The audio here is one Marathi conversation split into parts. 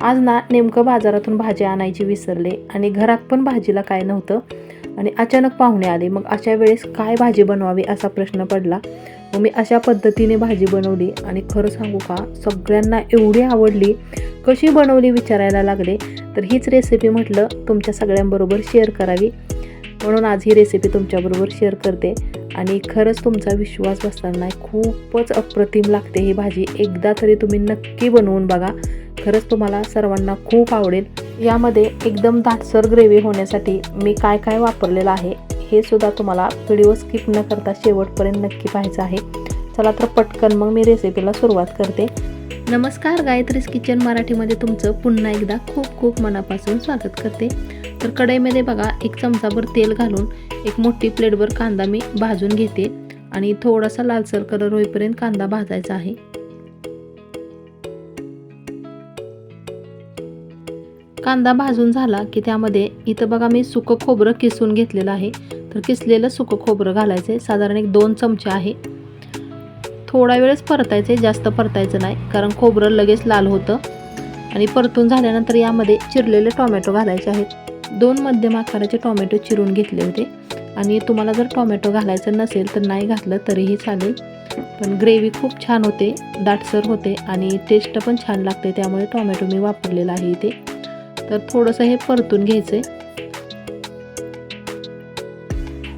आज ना नेमकं बाजारातून भाजी आणायची विसरले आणि घरात पण भाजीला काय नव्हतं आणि अचानक पाहुणे आले. मग अशा वेळेस काय भाजी बनवावी असा प्रश्न पडला. मग मी अशा पद्धतीने भाजी बनवली आणि खरं सांगू का, सगळ्यांना एवढी आवडली. कशी बनवली विचारायला लागले. तर हीच रेसिपी म्हटलं तुमच्या सगळ्यांबरोबर शेअर करावी, म्हणून आज ही रेसिपी तुमच्याबरोबर शेअर करते. आणि खरंच तुमचा विश्वास बसणार नाही, खूपच अप्रतिम लागते ही भाजी. एकदा तरी तुम्ही नक्की बनवून बघा, खरंच तुम्हाला सर्वांना खूप आवडेल. यामध्ये एकदम दाटसर ग्रेव्ही होण्यासाठी मी काय काय वापरलेलं आहे हे सुद्धा तुम्हाला व्हिडिओ स्किप न करता शेवटपर्यंत नक्की पाहायचं आहे. चला तर पटकन मग मी रेसिपीला सुरुवात करते. नमस्कार, गायत्रीज किचन मराठीमध्ये तुमचं पुन्हा एकदा खूप खूप मनापासून स्वागत करते. तर कढईमध्ये बघा 1 चमचाभर तेल घालून एक मोठी प्लेटभर कांदा मी भाजून घेते आणि थोडासा लालसर कलर होईपर्यंत कांदा भाजायचा आहे. कांदा भाजून झाला की त्यामध्ये इथं बघा मी सुकं खोबरं किसून घेतलेलं आहे. तर किसलेलं सुकं खोबरं घालायचं आहे, साधारण 2 चमचे आहे. थोडा वेळच परतायचं आहे, जास्त परतायचं नाही, कारण खोबरं लगेच लाल होतं. आणि परतून झाल्यानंतर यामध्ये चिरलेले टोमॅटो घालायचे आहेत. 2 मध्यम आकाराचे टोमॅटो चिरून घेतले होते. आणि तुम्हाला जर टोमॅटो घालायचं नसेल तर नाही घातलं तरीही चालेल, पण ग्रेव्ही खूप छान होते, दाटसर होते आणि टेस्ट पण छान लागते, त्यामुळे टोमॅटो मी वापरलेला आहे इथे. तर थोडंसं हे परतून घ्यायचं आहे.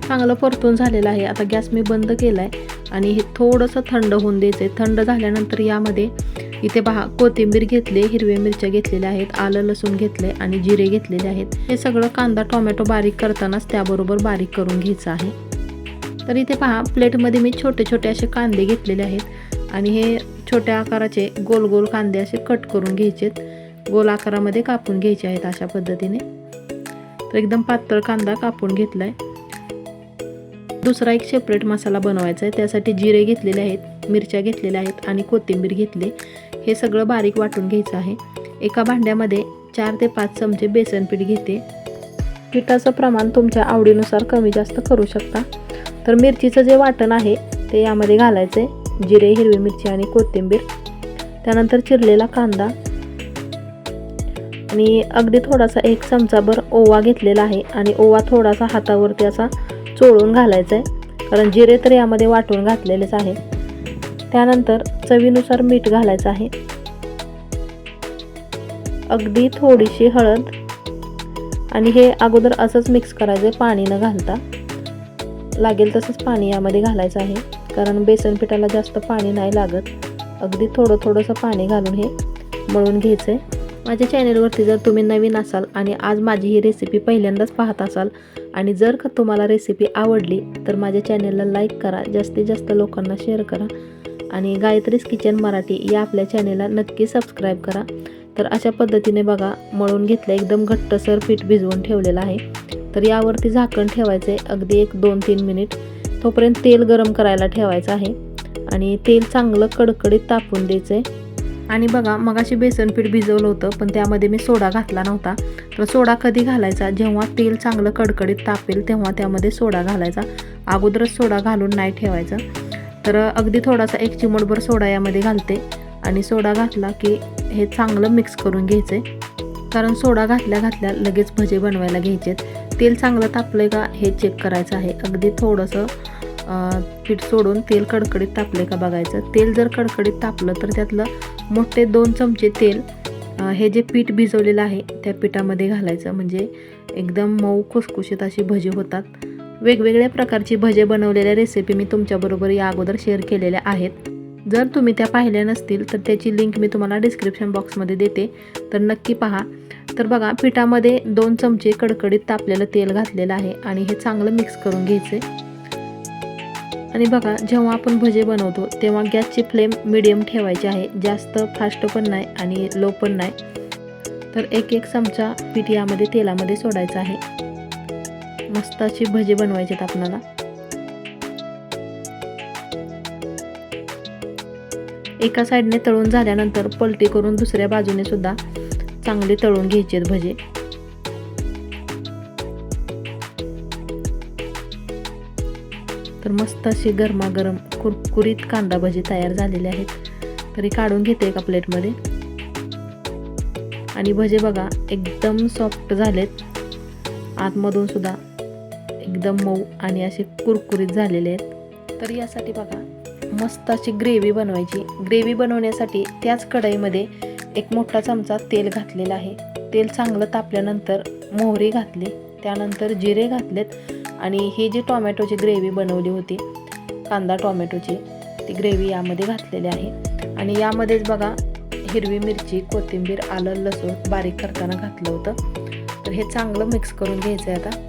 चांगलं परतून झालेलं आहे. आता गॅस मी बंद केला आहे आणि हे थोडंसं थंड होऊन द्यायचं आहे. थंड झाल्यानंतर यामध्ये इथे पहा कोथिंबीर घेतली, हिरव्या मिरच्या घेतलेल्या आहेत, आलं लसूण घेतले आणि जिरे घेतलेले आहेत. हे सगळं कांदा टोमॅटो बारीक करतानाच त्याबरोबर बारीक करून घ्यायचं आहे. तर इथे पहा प्लेटमध्ये मी छोटे छोटे असे कांदे घेतलेले आहेत आणि हे छोट्या आकाराचे गोल गोल कांदे असे कट करून घ्यायचेत, गोल आकारामध्ये कापून घ्यायचे आहेत अशा पद्धतीने. तर एकदम पातळ कांदा कापून घेतलाय. दुसरा एक सेपरेट मसाला बनवायचा आहे. त्यासाठी जिरे घेतलेले आहेत, मिरच्या घेतलेल्या आहेत आणि कोथिंबीर घेतले. हे सगळं बारीक वाटून घ्यायचं आहे. एका भांड्यामध्ये 4 ते 5 चमचे बेसन पीठ घेते. पिठाचं प्रमाण तुमच्या आवडीनुसार कमी जास्त करू शकता. तर मिरचीचं जे वाटण आहे ते यामध्ये घालायचं आहे, जिरे, हिरवी मिरची आणि कोथिंबीर. त्यानंतर चिरलेला कांदा आणि अगदी थोडासा 1 चमचाभर ओवा घेतलेला आहे आणि ओवा थोडासा हातावरती असा चोळून घालायचा आहे, कारण जिरे तर यामध्ये वाटून घातलेलेच आहे. त्यानंतर चवीनुसार मीठ घालायचं आहे, अगदी थोडीशी हळद आणि हे अगोदर असंच मिक्स करायचं, पाणी न घालता. लागेल तसंच पाणी यामध्ये घालायचं आहे, कारण बेसन पिठाला जास्त पाणी नाही लागत. अगदी थोडंसं पाणी घालून हे मळून घ्यायचं आहे. माझ्या चॅनेलवरती जर तुम्ही नवीन असाल आणि आज माझी ही रेसिपी पहिल्यांदाच पाहत असाल आणि जर का तुम्हाला रेसिपी आवडली तर माझ्या चॅनेलला लाईक करा, जास्तीत जास्त लोकांना शेअर करा आणि गायत्रीज किचन मराठी या आपल्या चॅनेलला नक्की सबस्क्राईब करा. तर अशा पद्धतीने बघा मळून घेतलं, एकदम घट्टसर पीठ भिजवून ठेवलेलं आहे. तर यावरती झाकण ठेवायचं आहे अगदी 1-2-3 मिनिट. तोपर्यंत तेल गरम करायला ठेवायचं आहे आणि तेल चांगलं कडकडीत तापून द्यायचं आहे. आणि बघा मगाशी बेसन पीठ भिजवलं होतं, पण त्यामध्ये मी सोडा घातला नव्हता. तर सोडा कधी घालायचा, जेव्हा तेल चांगलं कडकडीत तापेल तेव्हा त्यामध्ये सोडा घालायचा, अगोदरच सोडा घालून नाही ठेवायचा. तर अगदी थोडासा 1 चिमूटभर सोडा यामध्ये घालते आणि सोडा घातला की हे चांगलं मिक्स करून घ्यायचं आहे, कारण सोडा घातल्या लगेच भजे बनवायला घ्यायचेत. तेल चांगलं तापलं का हे चेक करायचं आहे. अगदी थोडंसं पीठ सोडून तेल कडकडीत तापले का बघायचं. तेल जर कडकडीत तापलं तर त्यातलं मोठे 2 चमचे तेल हे जे पीठ भिजवलेलं आहे त्या पिठामध्ये घालायचं, म्हणजे एकदम मऊ खुसखुशीत अशी भजी होतात. वेगवेगळ्या प्रकारची भजे बनवलेल्या रेसिपी मी तुमच्याबरोबर या अगोदर शेअर केलेल्या आहेत. जर तुम्ही त्या पाहिल्या नसतील तर त्याची लिंक मी तुम्हाला डिस्क्रिप्शन बॉक्समध्ये देते, तर नक्की पहा. तर बघा पिठामध्ये 2 चमचे कडकडीत तापलेलं तेल घातलेलं आहे आणि हे चांगलं मिक्स करून घ्यायचे. आणि बघा जेव्हा आपण भजे बनवतो तेव्हा गॅसची फ्लेम मीडियम ठेवायची आहे, जास्त फास्ट पण नाही आणि लो पण नाही. तर 1 चमचा पीठ यामध्ये तेलामध्ये सोडायचं आहे. मस्त अशी भजी बनवायची आहेत आपल्याला. एका साईडने तळून झाल्यानंतर पलटी करून दुसऱ्या बाजूने सुद्धा चांगले तळून घ्यायचे आहेत भजे. तर मस्त अशी गरमागरम कुरकुरीत कांदा भजी तयार झालेले आहेत. तरी काढून घेते एका प्लेटमध्ये आणि भजे बघा एकदम सॉफ्ट झालेत, आतमधून सुद्धा एकदम मऊ आणि असे कुरकुरीत झालेले आहेत. तर यासाठी बघा मस्त अशी ग्रेव्ही बनवायची. ग्रेव्ही बनवण्यासाठी त्याच कढईमध्ये एक मोठा चमचा तेल घातलेला आहे. तेल चांगलं तापल्यानंतर मोहरी घातली, त्यानंतर जिरे घातलेत आणि ही जी टोमॅटोची ग्रेव्ही बनवली होती, कांदा टोमॅटोची, ती ग्रेव्ही यामध्ये घातलेली आहे. आणि यामध्येच बघा हिरवी मिरची, कोथिंबीर, आलं, लसूण बारीक करताना घातलं होतं. तर हे चांगलं मिक्स करून घ्यायचं आहे आता.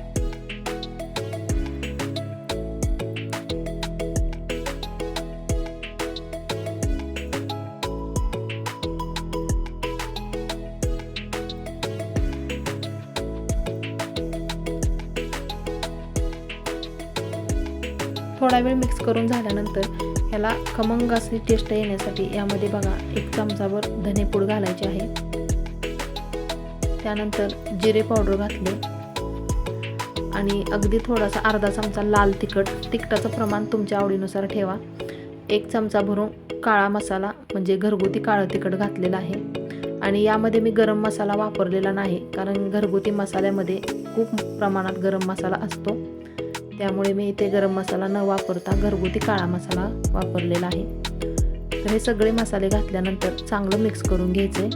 थोडा वेळ मिक्स करून झाल्यानंतर ह्याला खमंग अशी टेस्ट येण्यासाठी यामध्ये बघा एक चमचाभर धनेपूड घालायचे आहे. त्यानंतर जिरे पावडर घातले आणि अगदी थोडासा अर्धा चमचा लाल तिखट, तिखटाचं प्रमाण तुमच्या आवडीनुसार ठेवा. एक चमचा भरून काळा मसाला म्हणजे घरगुती काळं तिखट घातलेलं आहे. आणि यामध्ये मी गरम मसाला वापरलेला नाही, कारण घरगुती मसाल्यामध्ये खूप प्रमाणात गरम मसाला असतो, त्यामुळे मी इथे गरम मसाला न वापरता घरगुती काळा मसाला वापरलेला आहे. तर हे सगळे मसाले घातल्यानंतर चांगलं मिक्स करून घ्यायचे.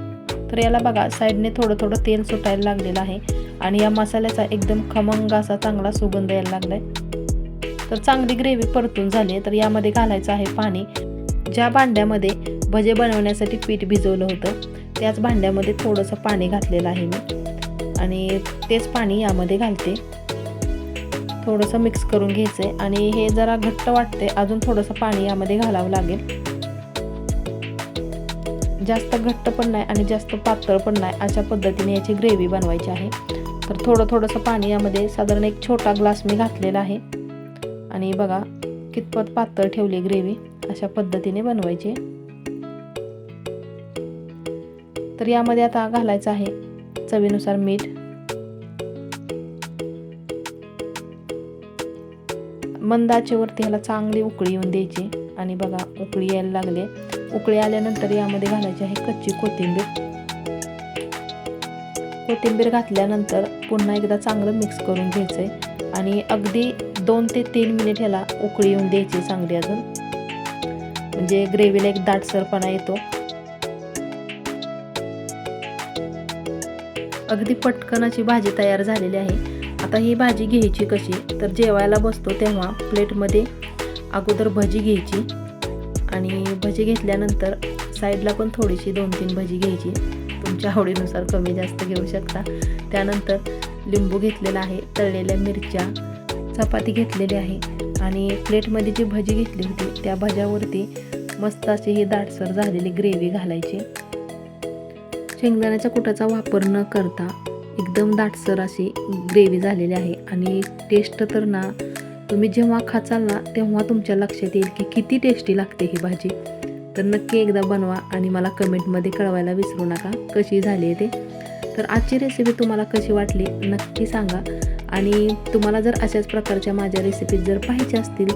तर याला बघा साईडने थोडं थोडं तेल सुटायला लागलेलं आहे आणि या मसाल्याचा एकदम खमंग असा चांगला सुगंध यायला लागलाय. तर चांगली ग्रेव्ही परतून झाली. तर यामध्ये घालायचं आहे पाणी. ज्या भांड्यामध्ये भजे बनवण्यासाठी पीठ भिजवलं होतं त्याच भांड्यामध्ये थोडंसं पाणी घातलेलं आहे मी आणि तेच पाणी यामध्ये घालते. थोडंसं मिक्स करून घ्यायचं आहे आणि हे जरा घट्ट वाटते, अजून थोडंसं पाणी यामध्ये घालावं लागेल. जास्त घट्ट पण नाही आणि जास्त पातळ पण नाही, अशा पद्धतीने याची ग्रेव्ही बनवायची आहे. तर थोडंसं पाणी यामध्ये साधारण एक छोटा ग्लास मी घातलेला आहे आणि बघा कितपत पातळ ठेवली ग्रेव्ही, अशा पद्धतीने बनवायची. तर यामध्ये आता घालायचं आहे चवीनुसार मीठ. मंद आचेवरती ह्याला चांगली उकळी येऊन द्यायची आणि बघा उकळी यायला लागले. उकळी आल्यानंतर यामध्ये घालायची आहे कच्ची कोथिंबीर. कोथिंबीर घातल्यानंतर पुन्हा एकदा चांगलं मिक्स करून घ्यायचंय आणि अगदी 2 ते 3 मिनिट ह्याला उकळी येऊन द्यायची चांगली, अजून म्हणजे ग्रेव्हीला एक दाटसरपणा येतो. अगदी पटकन अशी भाजी तयार झालेली आहे. आता ही भाजी घ्यायची कशी, तर जेवायला बसतो तेव्हा प्लेटमध्ये अगोदर भजी घ्यायची आणि भजी घेतल्यानंतर साईडला पण थोडीशी 2-3 भजी घ्यायची, तुमच्या आवडीनुसार कमी जास्त घेऊ शकता. त्यानंतर लिंबू घेतलेला आहे, तळलेल्या मिरच्या, चपाती घेतलेली आहे आणि प्लेटमध्ये जी भजी घेतली होती त्या भज्यावरती मस्त अशी ही दाटसर झालेली ग्रेव्ही घालायची. शेंगदाण्याच्या कुटाचा वापर न करता एकदम दाटसर अशी ग्रेव्ही झालेली आहे आणि टेस्ट तर ना तुम्ही जेव्हा खाचाल ना तेव्हा तुमच्या लक्षात येईल की किती टेस्टी लागते ही भाजी. तर नक्की एकदा बनवा आणि मला कमेंटमध्ये कळवायला विसरू नका कशी झाली आहे ते. तर आजची रेसिपी तुम्हाला कशी वाटली नक्की सांगा आणि तुम्हाला जर अशाच प्रकारच्या माझ्या रेसिपीज जर पाहिजे असतील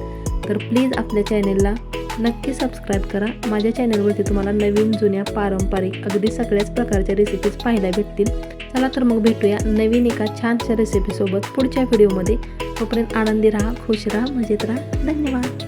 तर प्लीज आपल्या चॅनेलला नक्की सबस्क्राईब करा. माझ्या चॅनलवरती तुम्हाला नवीन जुन्या पारंपरिक अगदी सगळ्याच प्रकारच्या रेसिपीज पाहायला भेटतील. चला तर मग भेटूया नवीन एका छानशा रेसिपीसोबत पुढच्या व्हिडिओमध्ये. तोपर्यंत आनंदी राहा, खुश राहा, मजेत राहा. धन्यवाद.